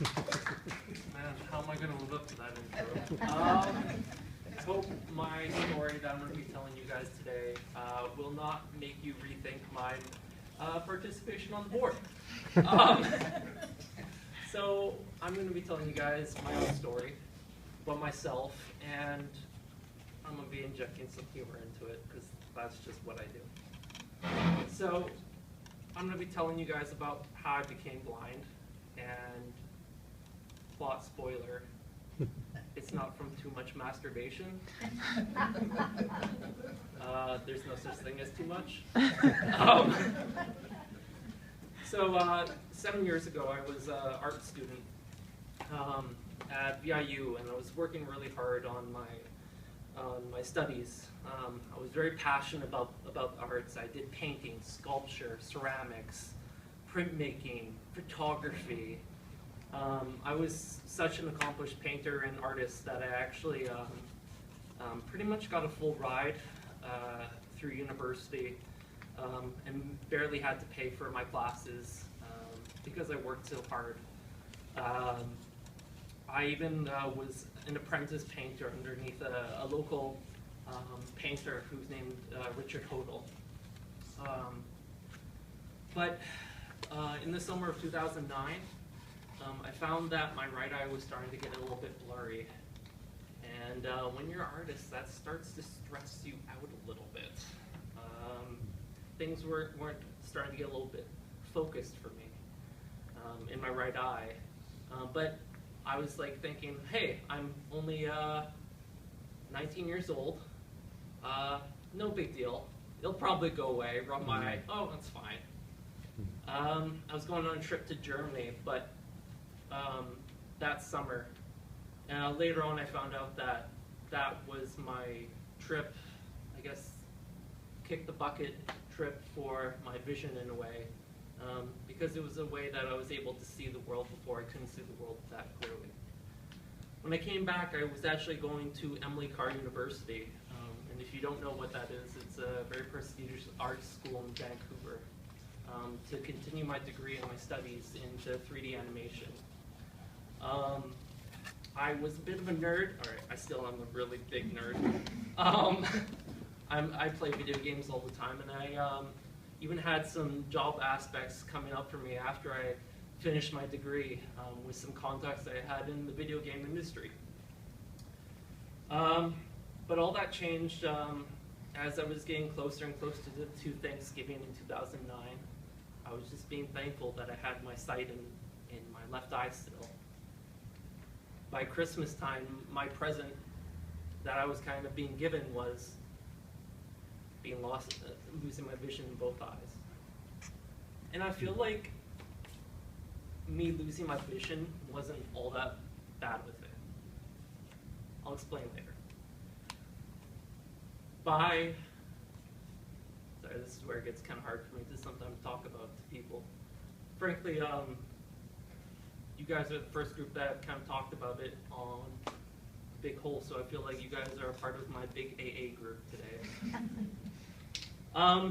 Man, how am I going to live up to that intro? I hope my story that I'm going to be telling you guys today will not make you rethink my participation on the board. So I'm going to be telling you guys my own story about myself, and I'm going to be injecting some humor into it because that's just what I do. So I'm going to be telling you guys about how I became blind, and plot spoiler, it's not from too much masturbation. There's no such thing as too much. So 7 years ago, I was an art student at VIU, and I was working really hard on my studies. I was very passionate about the arts. I did painting, sculpture, ceramics, printmaking, photography. I was such an accomplished painter and artist that I actually pretty much got a full ride through university and barely had to pay for my classes because I worked so hard. I even was an apprentice painter underneath a local painter who's named Richard Hodel. But in the summer of 2009, I found that my right eye was starting to get a little bit blurry. And when you're an artist, that starts to stress you out a little bit. Things weren't starting to get a little bit focused for me in my right eye. But I was like thinking, hey, I'm only 19 years old. No big deal. It'll probably go away. Rub my eye. Oh, that's fine. I was going on a trip to Germany, but that summer. Later on, I found out that that was my trip, I guess, kick the bucket trip for my vision in a way, because it was a way that I was able to see the world before I couldn't see the world that clearly. When I came back, I was actually going to Emily Carr University, and if you don't know what that is, it's a very prestigious art school in Vancouver, to continue my degree and my studies into 3D animation. I was a bit of a nerd. All right, I still am a really big nerd. I play video games all the time, and I even had some job aspects coming up for me after I finished my degree with some contacts I had in the video game industry. But all that changed as I was getting closer and closer to Thanksgiving in 2009. I was just being thankful that I had my sight in my left eye still. By Christmas time, my present that I was kind of being given was being lost, losing my vision in both eyes. And I feel like me losing my vision wasn't all that bad with it. I'll explain later. Sorry, this is where it gets kind of hard for me to sometimes talk about to people. Frankly, you guys are the first group that have kind of talked about it on Big Hole, so I feel like you guys are a part of my big AA group today. I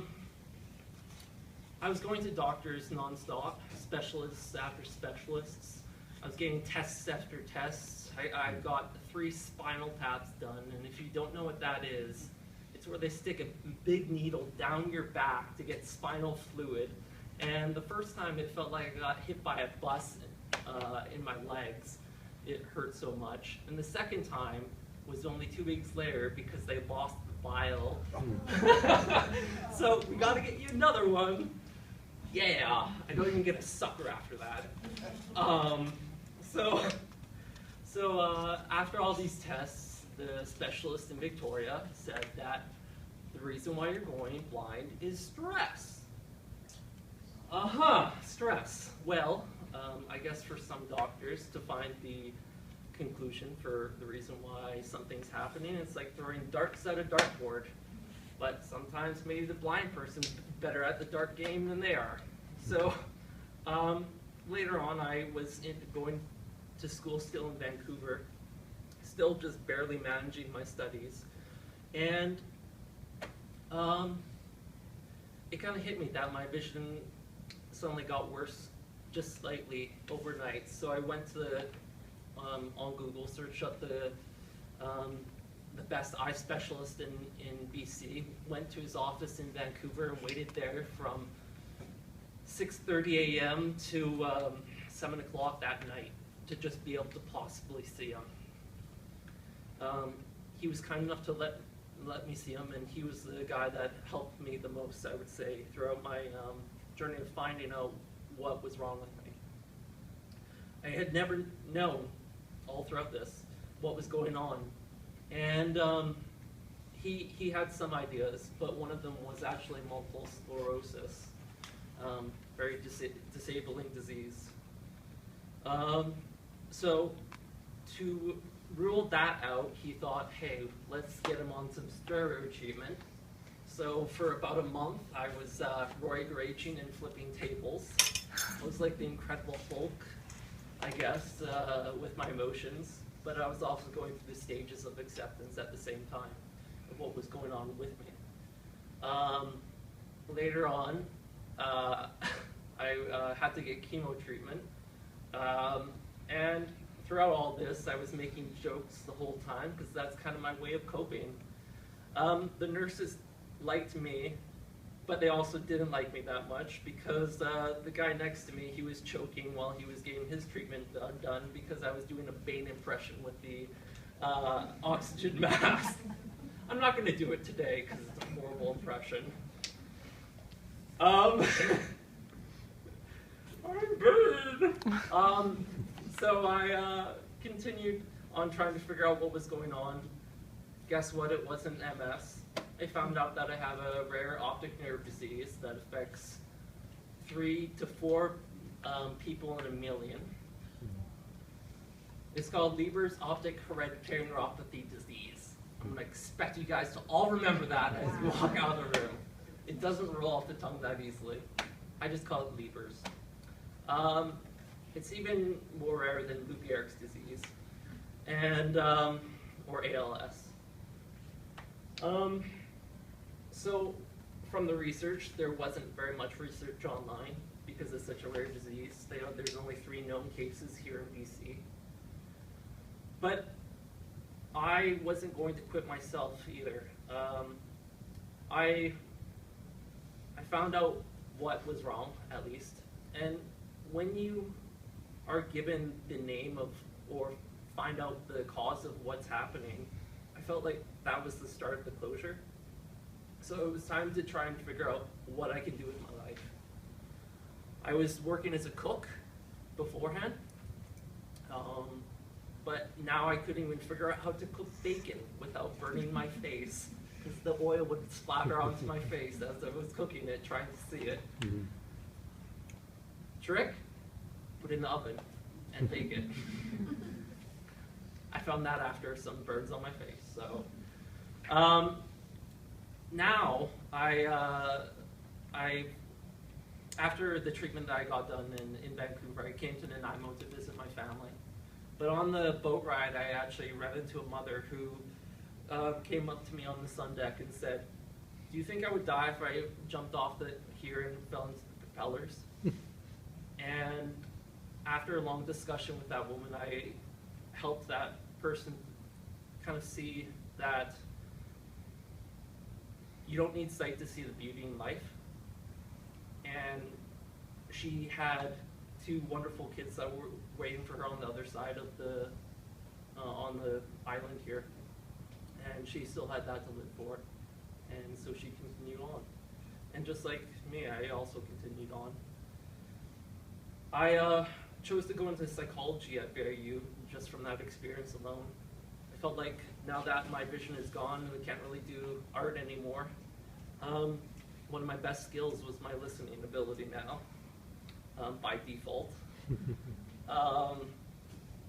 was going to doctors nonstop, specialists after specialists. I was getting tests after tests. I got 3 spinal taps done, and if you don't know what that is, it's where they stick a big needle down your back to get spinal fluid. And the first time it felt like I got hit by a bus in my legs. It hurt so much. And the second time was only 2 weeks later because they lost the bile. So we gotta get you another one. Yeah, I don't even get a sucker after that. So after all these tests, the specialist in Victoria said that the reason why you're going blind is stress. Stress. Well, I guess for some doctors to find the conclusion for the reason why something's happening, it's like throwing darts at a dartboard. But sometimes maybe the blind person's better at the dart game than they are. So later on, I was going to school still in Vancouver, still just barely managing my studies. And it kind of hit me that my vision suddenly got worse just slightly overnight. So I went to the, on Google, searched up the best eye specialist in BC, went to his office in Vancouver and waited there from 6:30 a.m. to 7 o'clock that night to just be able to possibly see him. He was kind enough to let me see him, and he was the guy that helped me the most, I would say, throughout my journey of finding out what was wrong with me. I had never known, all throughout this, what was going on. And he had some ideas, but one of them was actually multiple sclerosis, very disabling disease. So to rule that out, he thought, hey, let's get him on some steroid treatment. So for about a month, I was roid raging and flipping tables. I was like the Incredible Hulk, I guess, with my emotions. But I was also going through the stages of acceptance at the same time of what was going on with me. Later on, I had to get chemo treatment. And throughout all this, I was making jokes the whole time because that's kind of my way of coping. The nurses liked me, but they also didn't like me that much because the guy next to me, he was choking while he was getting his treatment done because I was doing a Bane impression with the oxygen mask. I'm not going to do it today because it's a horrible impression. I'm burned. So I continued on trying to figure out what was going on. Guess what? It wasn't MS. I found out that I have a rare optic nerve disease that affects 3 to 4 people in a million. It's called Leber's optic hereditary neuropathy disease. I'm going to expect you guys to all remember that as you walk out of the room. It doesn't roll off the tongue that easily. I just call it Leber's. It's even more rare than Lou Gehrig's disease, and or ALS. So from the research, there wasn't very much research online because it's such a rare disease. There's only 3 known cases here in BC. But I wasn't going to quit myself either. I found out what was wrong, at least. And when you are given the name of, or find out the cause of what's happening, I felt like that was the start of the closure. So it was time to try and figure out what I could do with my life. I was working as a cook beforehand, but now I couldn't even figure out how to cook bacon without burning my face, because the oil would splatter onto my face as I was cooking it, trying to see it. Mm-hmm. Trick? Put it in the oven and bake it. I found that after some burns on my face. So now after the treatment that I got done in Vancouver, I came to Nanaimo to visit my family. But on the boat ride, I actually ran into a mother who came up to me on the sun deck and said, "Do you think I would die if I jumped off here and fell into the propellers?" And after a long discussion with that woman, I helped that person kind of see that you don't need sight to see the beauty in life. And she had 2 wonderful kids that were waiting for her on the other side of the on the island here, and she still had that to live for, and so she continued on. And just like me, I also continued on. I chose to go into psychology at VIU just from that experience alone. I felt like now that my vision is gone, I can't really do art anymore. One of my best skills was my listening ability now, by default.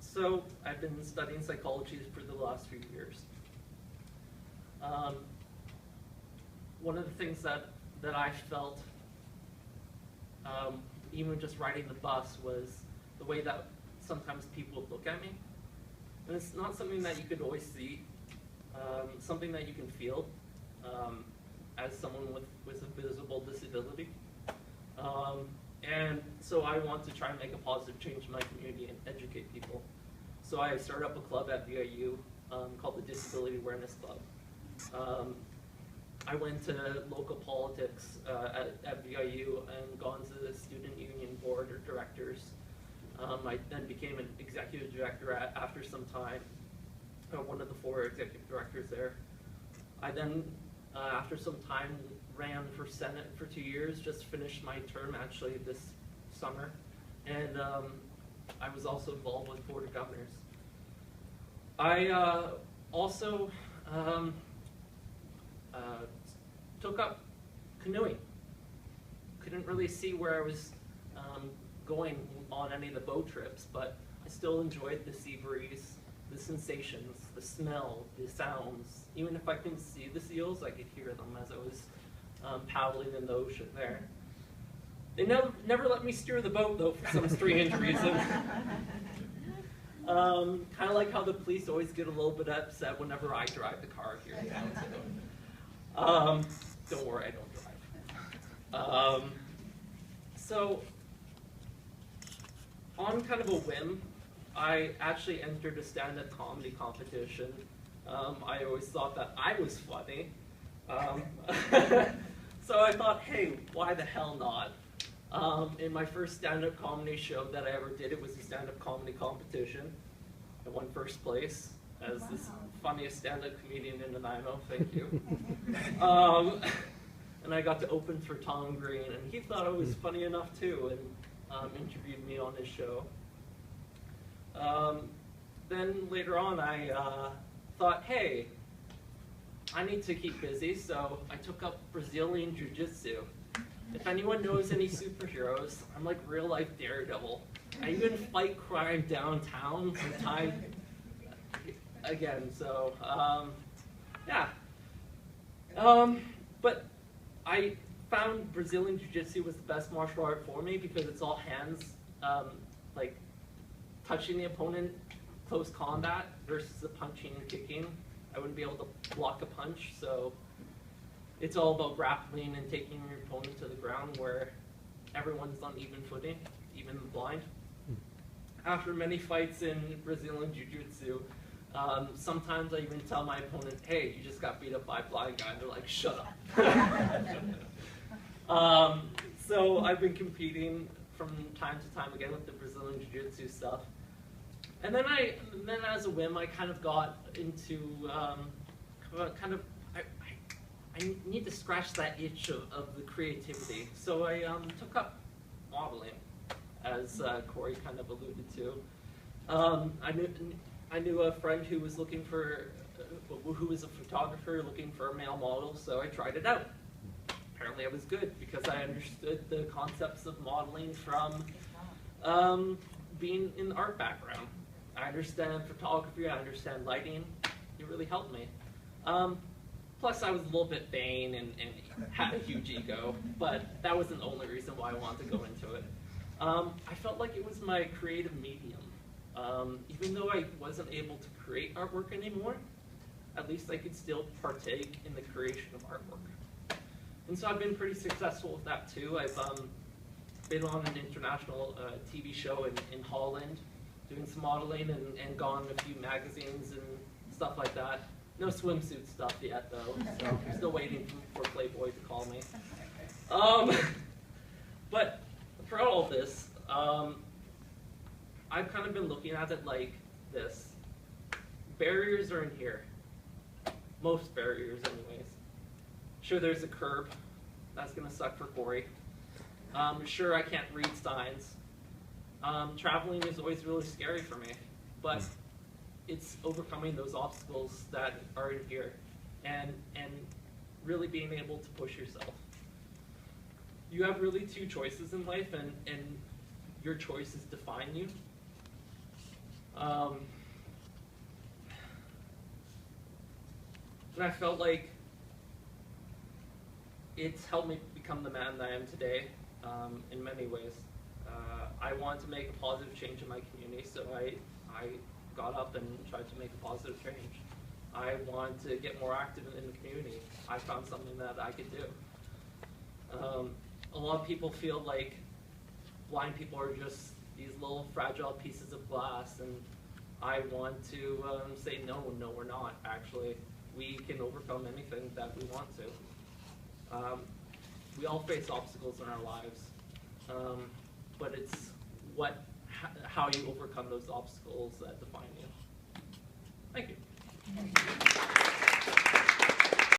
So I've been studying psychology for the last few years. One of the things that I felt, even just riding the bus, was the way that sometimes people would look at me. And it's not something that you could always see, something that you can feel as someone with a visible disability. And so I want to try and make a positive change in my community and educate people. So I started up a club at VIU called the Disability Awareness Club. I went to local politics at VIU and gone to the student union board or directors. I then became an executive director after some time, one of the 4 executive directors there. I then, after some time, ran for Senate for 2 years, just finished my term actually this summer, and I was also involved with Board of Governors. I also took up canoeing. Couldn't really see where I was going on any of the boat trips, but I still enjoyed the sea breeze, the sensations, the smell, the sounds. Even if I couldn't see the seals, I could hear them as I was paddling in the ocean there. They never let me steer the boat though for some strange reason. Kind of like how the police always get a little bit upset whenever I drive the car here in town too. Don't worry, I don't drive. So, on kind of a whim, I actually entered a stand-up comedy competition. I always thought that I was funny. So I thought, hey, why the hell not? In my first stand-up comedy show that I ever did, it was a stand-up comedy competition. I won first place as this funniest stand-up comedian in Nanaimo, thank you. And I got to open for Tom Green, and he thought I was funny enough too, and interviewed me on his show. Then later on, I thought, hey, I need to keep busy, so I took up Brazilian Jiu-Jitsu. If anyone knows any superheroes, I'm like real life Daredevil. I even fight crime downtown from time again, so yeah. But I found Brazilian Jiu-Jitsu was the best martial art for me because it's all hands, like touching the opponent, close combat versus the punching and kicking. I wouldn't be able to block a punch, so it's all about grappling and taking your opponent to the ground where everyone's on even footing, even the blind. After many fights in Brazilian Jiu-Jitsu, sometimes I even tell my opponent, hey, you just got beat up by a blind guy, and they're like, shut up. So I've been competing from time to time again with the Brazilian Jiu-Jitsu stuff. And then as a whim, I kind of got into I need to scratch that itch of the creativity. So I took up modeling, as Corey kind of alluded to. I knew a friend who was looking for, who was a photographer looking for a male model, so I tried it out. Apparently I was good because I understood the concepts of modeling from being in the art background. I understand photography, I understand lighting. It really helped me. Plus I was a little bit vain and had a huge ego, but that wasn't the only reason why I wanted to go into it. I felt like it was my creative medium. Even though I wasn't able to create artwork anymore, at least I could still partake in the creation of artwork. And so I've been pretty successful with that too. I've been on an international TV show in Holland, doing some modeling and gone a few magazines and stuff like that. No swimsuit stuff yet though, so I'm still waiting for Playboy to call me. But throughout all this, I've kind of been looking at it like this. Barriers are in here. Most barriers anyways. Sure, there's a curb. That's gonna suck for Corey. Sure, I can't read signs. Traveling is always really scary for me, but it's overcoming those obstacles that are in here and really being able to push yourself. You have really two choices in life, and your choices define you. And I felt like it's helped me become the man that I am today in many ways. I wanted to make a positive change in my community, so I got up and tried to make a positive change. I wanted to get more active in the community. I found something that I could do. A lot of people feel like blind people are just these little fragile pieces of glass, and I want to say no, we're not. Actually, we can overcome anything that we want to. We all face obstacles in our lives, but it's how you overcome those obstacles that define you. Thank you.